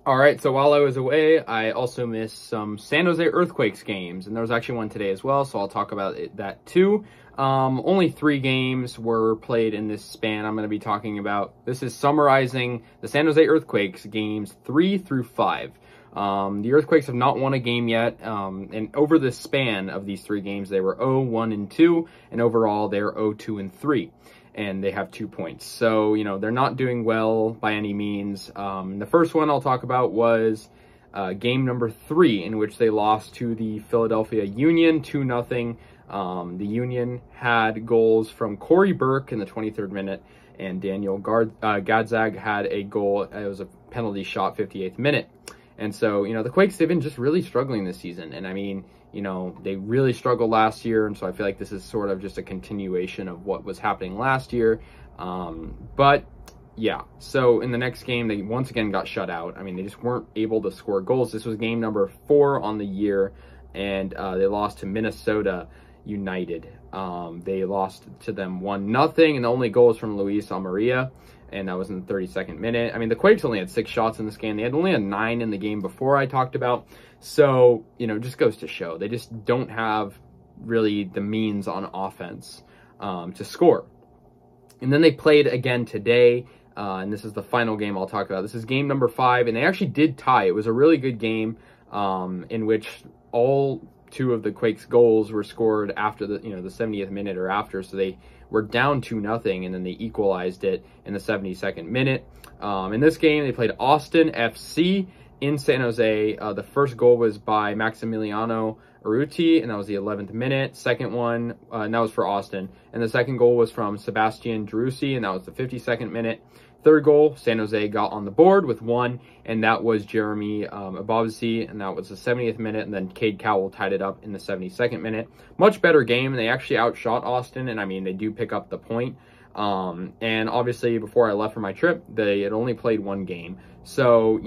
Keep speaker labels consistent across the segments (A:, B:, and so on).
A: All right, so while I was away, I also missed some San Jose Earthquakes games, and there was actually one today as well, so I'll talk about that too. Only 3 games were played in this span I'm going to be talking about. This is summarizing the San Jose Earthquakes games 3 through 5. The Earthquakes have not won a game yet, and over the span of these 3 games, they were 0-1 and 2, and overall they're 0-2 and 3. And they have 2 points. So, they're not doing well by any means. The first one I'll talk about was game number 3, in which they lost to the Philadelphia Union 2-0. The Union had goals from Corey Burke in the 23rd minute, and Daniel Gadzag had a goal. It was a penalty shot, 58th minute. And so, the Quakes, they've been just really struggling this season. And I mean, they really struggled last year, and so I feel like this is sort of just a continuation of what was happening last year. But yeah, so in the next game, they once again got shut out. I mean, they just weren't able to score goals. This was game number 4 on the year, and they lost to Minnesota United. They lost to them 1-0, and the only goal was from Luis Amarilla, and that was in the 32nd minute. I mean, the Quakes only had 6 shots in this game. They had only had 9 in the game before I talked about. So, just goes to show. They just don't have really the means on offense to score. And then they played again today, and this is the final game I'll talk about. This is game number 5, and they actually did tie. It was a really good game in which all 2 of the Quakes goals were scored after the 70th minute or after, so they were down 2-0, and then they equalized it in the 72nd minute. In this game, they played Austin FC in San Jose. The first goal was by Maximiliano Urruti, and that was the 11th minute. Second one, and that was for Austin. And the second goal was from Sebastian Drusi, and that was the 52nd minute. Third goal, San Jose got on the board with 1, and that was Jeremy Abovzi, and that was the 70th minute, and then Cade Cowell tied it up in the 72nd minute. Much better game, and they actually outshot Austin, and I mean, they do pick up the point. And obviously, before I left for my trip, they had only played 1 game. So,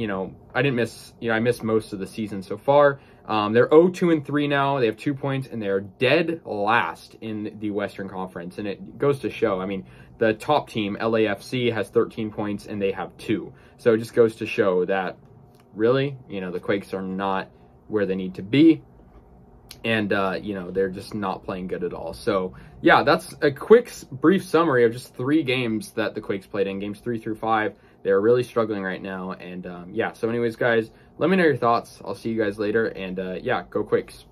A: I didn't miss, I missed most of the season so far. They're 0-2 and 3 now. They have 2 points, and they're dead last in the Western Conference. And it goes to show, I mean, the top team, LAFC, has 13 points, and they have 2. So it just goes to show that, really, the Quakes are not where they need to be. And, they're just not playing good at all. So, yeah, that's a quick, brief summary of just 3 games that the Quakes played in, games 3 through 5. They're really struggling right now. And, yeah, so anyways, guys, let me know your thoughts. I'll see you guys later. And, yeah, go Quakes.